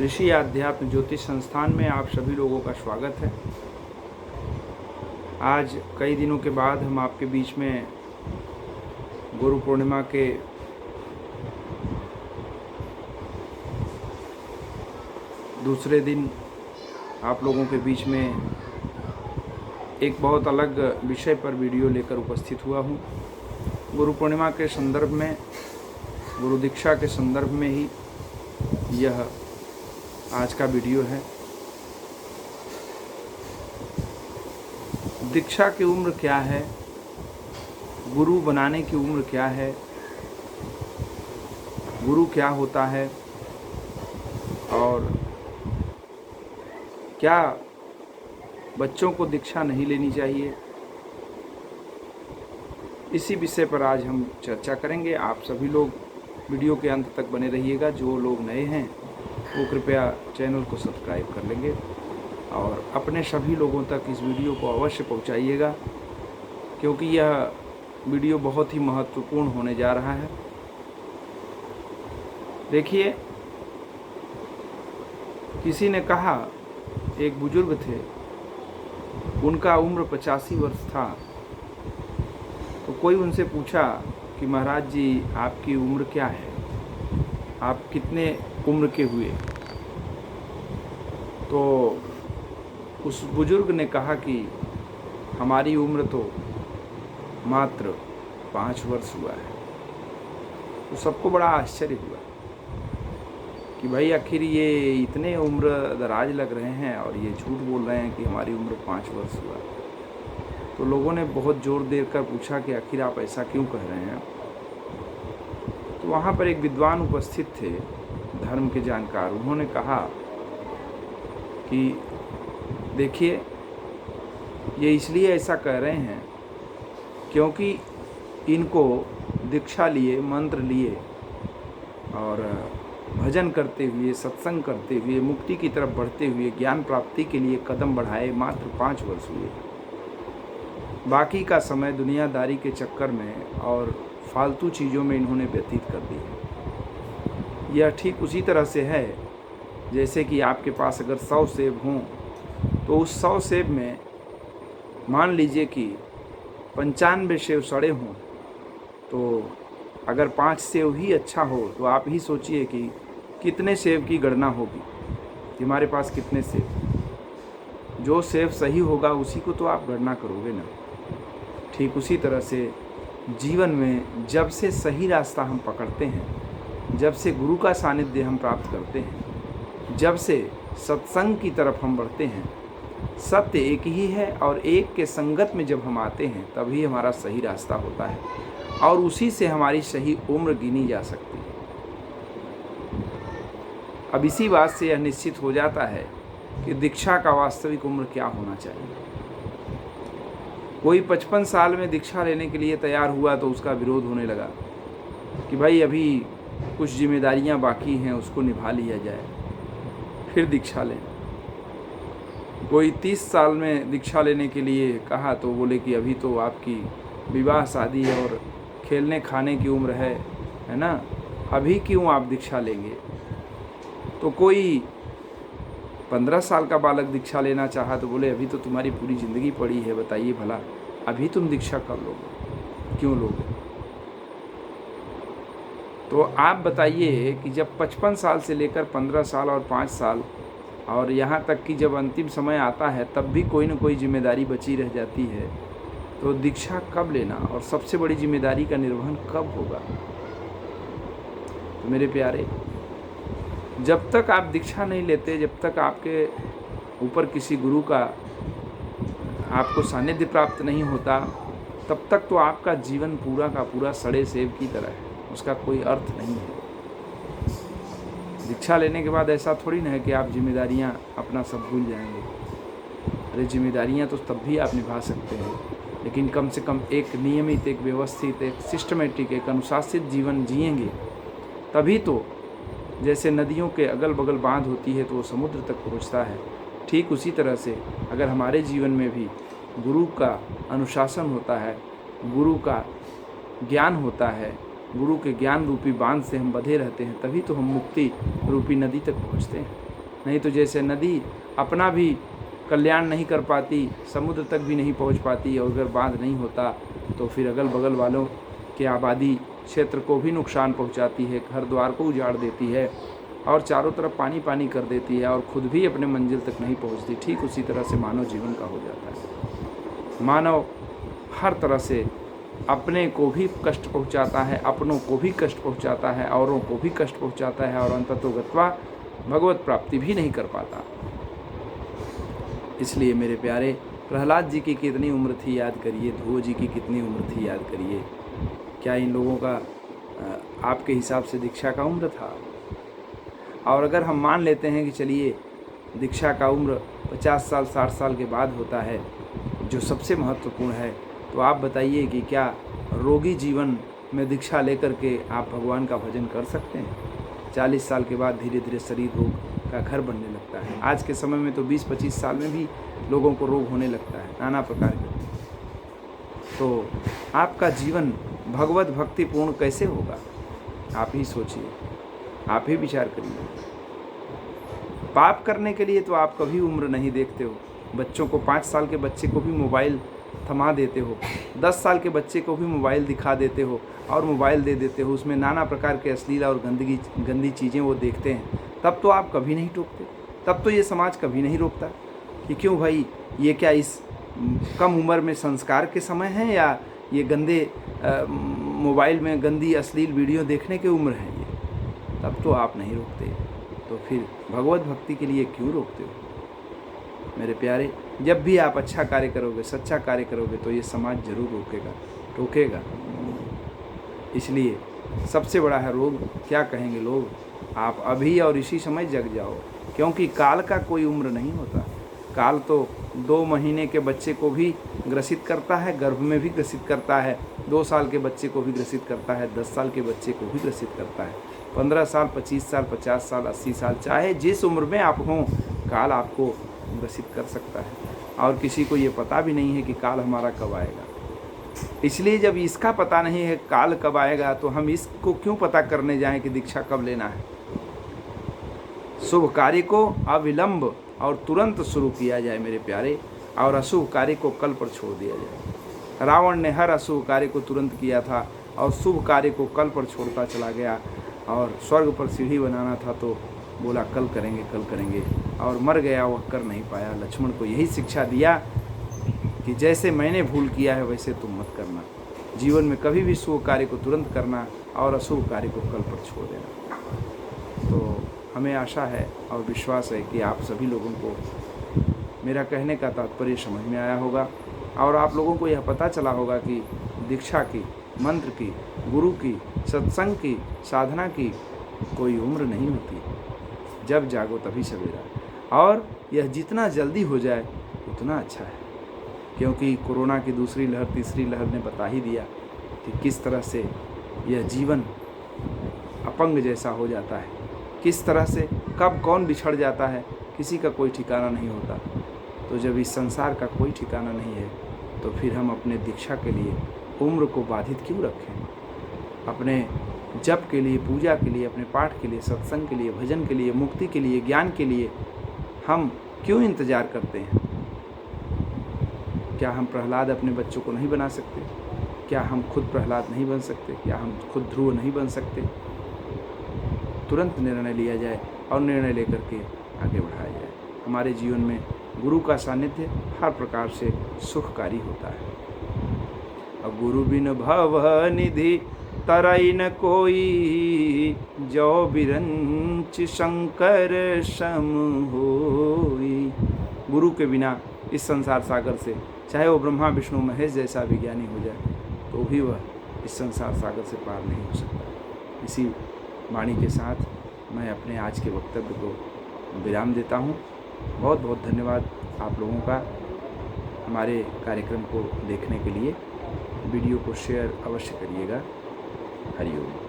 ऋषि आध्यात्म ज्योतिष संस्थान में आप सभी लोगों का स्वागत है। आज कई दिनों के बाद हम आपके बीच में गुरु पूर्णिमा के दूसरे दिन आप लोगों के बीच में एक बहुत अलग विषय पर वीडियो लेकर उपस्थित हुआ हूँ। गुरु पूर्णिमा के संदर्भ में, गुरु दीक्षा के संदर्भ में ही यह आज का वीडियो है। दीक्षा की उम्र क्या है, गुरु बनाने की उम्र क्या है, गुरु क्या होता है और क्या बच्चों को दीक्षा नहीं लेनी चाहिए, इसी विषय पर आज हम चर्चा करेंगे। आप सभी लोग वीडियो के अंत तक बने रहिएगा। जो लोग नए हैं वो कृपया चैनल को सब्सक्राइब कर लेंगे और अपने सभी लोगों तक इस वीडियो को अवश्य पहुंचाइएगा, क्योंकि यह वीडियो बहुत ही महत्वपूर्ण होने जा रहा है। देखिए, किसी ने कहा, एक बुजुर्ग थे, उनका उम्र 85 वर्ष था। तो कोई उनसे पूछा कि महाराज जी, आपकी उम्र क्या है, आप कितने उम्र के हुए? तो उस बुजुर्ग ने कहा कि हमारी उम्र तो मात्र 5 वर्ष हुआ है। तो सबको बड़ा आश्चर्य हुआ कि भाई आखिर ये इतने उम्र दराज लग रहे हैं और ये झूठ बोल रहे हैं कि हमारी उम्र 5 वर्ष हुआ। तो लोगों ने बहुत जोर देकर पूछा कि आखिर आप ऐसा क्यों कह रहे हैं? तो वहाँ पर एक विद्वान उपस्थित थे, धर्म के जानकार। उन्होंने कहा कि देखिए, ये इसलिए ऐसा कह रहे हैं क्योंकि इनको दीक्षा लिए, मंत्र लिए और भजन करते हुए, सत्संग करते हुए, मुक्ति की तरफ बढ़ते हुए, ज्ञान प्राप्ति के लिए कदम बढ़ाए मात्र 5 वर्ष हुए। बाकी का समय दुनियादारी के चक्कर में और फालतू चीज़ों में इन्होंने व्यतीत कर दिया। यह ठीक उसी तरह से है जैसे कि आपके पास अगर 100 सेब हों तो उस 100 सेब में मान लीजिए कि 95 सेब सड़े हों, तो अगर 5 सेब ही अच्छा हो तो आप ही सोचिए कि कितने सेब की गणना होगी कि हमारे पास कितने सेब। जो सेब सही होगा उसी को तो आप गणना करोगे ना। ठीक उसी तरह से जीवन में जब से सही रास्ता हम पकड़ते हैं, जब से गुरु का सानिध्य हम प्राप्त करते हैं, जब से सत्संग की तरफ हम बढ़ते हैं, सत्य एक ही है और एक के संगत में जब हम आते हैं तभी हमारा सही रास्ता होता है और उसी से हमारी सही उम्र गिनी जा सकती है। अब इसी बात से यह निश्चित हो जाता है कि दीक्षा का वास्तविक उम्र क्या होना चाहिए। कोई 55 साल में दीक्षा लेने के लिए तैयार हुआ तो उसका विरोध होने लगा कि भाई अभी कुछ जिम्मेदारियां बाकी हैं, उसको निभा लिया जाए, फिर दीक्षा लें। कोई 30 साल में दीक्षा लेने के लिए कहा तो बोले कि अभी तो आपकी विवाह, शादी और खेलने खाने की उम्र है ना, अभी क्यों आप दीक्षा लेंगे? तो कोई 15 साल का बालक दीक्षा लेना चाहा तो बोले अभी तो तुम्हारी पूरी ज़िंदगी पड़ी है, बताइए भला अभी तुम दीक्षा कब लोगे, क्यों लोगे? तो आप बताइए कि जब 55 साल से लेकर 15 साल और 5 साल और यहाँ तक कि जब अंतिम समय आता है तब भी कोई न कोई जिम्मेदारी बची रह जाती है, तो दीक्षा कब लेना और सबसे बड़ी जिम्मेदारी का निर्वहन कब होगा? तो मेरे प्यारे, जब तक आप दीक्षा नहीं लेते, जब तक आपके ऊपर किसी गुरु का आपको सानिध्य प्राप्त नहीं होता, तब तक तो आपका जीवन पूरा का पूरा सड़े सेब की तरह है, उसका कोई अर्थ नहीं है। दीक्षा लेने के बाद ऐसा थोड़ी ना है कि आप जिम्मेदारियां अपना सब भूल जाएंगे। अरे जिम्मेदारियां तो तब भी आप निभा सकते हैं, लेकिन कम से कम एक नियमित, एक व्यवस्थित, एक सिस्टमेटिक, एक अनुशासित जीवन जिएंगे, तभी तो जैसे नदियों के अगल बगल बांध होती है तो वो समुद्र तक पहुंचता है, ठीक उसी तरह से अगर हमारे जीवन में भी गुरु का अनुशासन होता है, गुरु का ज्ञान होता है, गुरु के ज्ञान रूपी बांध से हम बंधे रहते हैं, तभी तो हम मुक्ति रूपी नदी तक पहुँचते हैं। नहीं तो जैसे नदी अपना भी कल्याण नहीं कर पाती, समुद्र तक भी नहीं पहुंच पाती, और अगर बांध नहीं होता तो फिर अगल बगल वालों के आबादी क्षेत्र को भी नुकसान पहुंचाती है, घर द्वार को उजाड़ देती है और चारों तरफ पानी पानी कर देती है और खुद भी अपने मंजिल तक नहीं पहुंचती। ठीक उसी तरह से मानव जीवन का हो जाता है। मानव हर तरह से अपने को भी कष्ट पहुंचाता है, अपनों को भी कष्ट पहुंचाता है, औरों को भी कष्ट पहुंचाता है और अंततोगत्वा भगवत प्राप्ति भी नहीं कर पाता। इसलिए मेरे प्यारे, प्रहलाद जी की कितनी उम्र थी याद करिए, ध्रुव जी की कितनी उम्र थी याद करिए। क्या इन लोगों का आपके हिसाब से दीक्षा का उम्र था? और अगर हम मान लेते हैं कि चलिए दीक्षा का उम्र 50 साल 60 साल के बाद होता है, जो सबसे महत्वपूर्ण है, तो आप बताइए कि क्या रोगी जीवन में दीक्षा लेकर के आप भगवान का भजन कर सकते हैं? 40 साल के बाद धीरे धीरे शरीर रोग का घर बनने लगता है। आज के समय में तो 20-25 साल में भी लोगों को रोग होने लगता है नाना प्रकार के। तो आपका जीवन भगवत भक्ति पूर्ण कैसे होगा? आप ही सोचिए, आप ही विचार करिए। पाप करने के लिए तो आप कभी उम्र नहीं देखते हो। बच्चों को 5 साल के बच्चे को भी मोबाइल थमा देते हो, 10 साल के बच्चे को भी मोबाइल दिखा देते हो और मोबाइल दे देते हो, उसमें नाना प्रकार के अश्लील और गंदी चीज़ें वो देखते हैं। तब तो आप कभी नहीं टोकते, तब तो ये समाज कभी नहीं रोकता कि क्यों भाई, ये क्या इस कम उम्र में संस्कार के समय है या ये गंदे मोबाइल में गंदी अश्लील वीडियो देखने की उम्र है ये? तब तो आप नहीं रोकते, तो फिर भगवत भक्ति के लिए क्यों रोकते हो? मेरे प्यारे, जब भी आप अच्छा कार्य करोगे, सच्चा कार्य करोगे, तो ये समाज जरूर टोकेगा। इसलिए सबसे बड़ा है रोग, क्या कहेंगे लोग, आप अभी और इसी समय जग जाओ, क्योंकि काल का कोई उम्र नहीं होता। काल तो 2 महीने के बच्चे को भी ग्रसित करता है, गर्भ में भी ग्रसित करता है, 2 साल के बच्चे को भी ग्रसित करता है, 10 साल के बच्चे को भी ग्रसित करता है, 15 साल, 25 साल, 50 साल, 80 साल, चाहे जिस उम्र में आप हों, काल आपको ग्रसित कर सकता है। और किसी को ये पता भी नहीं है कि काल हमारा कब आएगा। इसलिए जब इसका पता नहीं है काल कब आएगा, तो हम इसको क्यों पता करने जाएं कि दीक्षा कब लेना है। शुभ कार्य को अविलंब और तुरंत शुरू किया जाए मेरे प्यारे, और अशुभ कार्य को कल पर छोड़ दिया जाए। रावण ने हर अशुभ कार्य को तुरंत किया था और शुभ कार्य को कल पर छोड़ता चला गया, और स्वर्ग पर सीढ़ी बनाना था तो बोला कल करेंगे, और मर गया, वह कर नहीं पाया। लक्ष्मण को यही शिक्षा दिया कि जैसे मैंने भूल किया है वैसे तुम मत करना। जीवन में कभी भी शुभ कार्य को तुरंत करना और अशुभ कार्य को कल पर छोड़ देना। तो हमें आशा है और विश्वास है कि आप सभी लोगों को मेरा कहने का तात्पर्य समझ में आया होगा, और आप लोगों को यह पता चला होगा कि दीक्षा की, मंत्र की, गुरु की, सत्संग की, साधना की कोई उम्र नहीं होती। जब जागो तभी सवेरा, और यह जितना जल्दी हो जाए उतना अच्छा है, क्योंकि कोरोना की दूसरी लहर, तीसरी लहर ने बता ही दिया कि किस तरह से यह जीवन अपंग जैसा हो जाता है, किस तरह से कब कौन बिछड़ जाता है, किसी का कोई ठिकाना नहीं होता। तो जब इस संसार का कोई ठिकाना नहीं है, तो फिर हम अपने दीक्षा के लिए उम्र को बाधित क्यों रखें? अपने जप के लिए, पूजा के लिए, अपने पाठ के लिए, सत्संग के लिए, भजन के लिए, मुक्ति के लिए, ज्ञान के लिए हम क्यों इंतजार करते हैं? क्या हम प्रहलाद अपने बच्चों को नहीं बना सकते? क्या हम खुद प्रहलाद नहीं बन सकते? क्या हम खुद ध्रुव नहीं बन सकते? तुरंत निर्णय लिया जाए और निर्णय लेकर के आगे बढ़ाया जाए। हमारे जीवन में गुरु का सानिध्य हर प्रकार से सुखकारी होता है। अब गुरु बिन भव निधि तरई न कोई, जो बिरंच शंकर सम होई। गुरु के बिना इस संसार सागर से, चाहे वो ब्रह्मा विष्णु महेश जैसा विज्ञानी हो जाए, तो भी वह इस संसार सागर से पार नहीं हो सकता। इसी वाणी के साथ मैं अपने आज के वक्तव्य को विराम देता हूँ। बहुत बहुत धन्यवाद आप लोगों का हमारे कार्यक्रम को देखने के लिए। वीडियो को शेयर अवश्य करिएगा। हरिओम।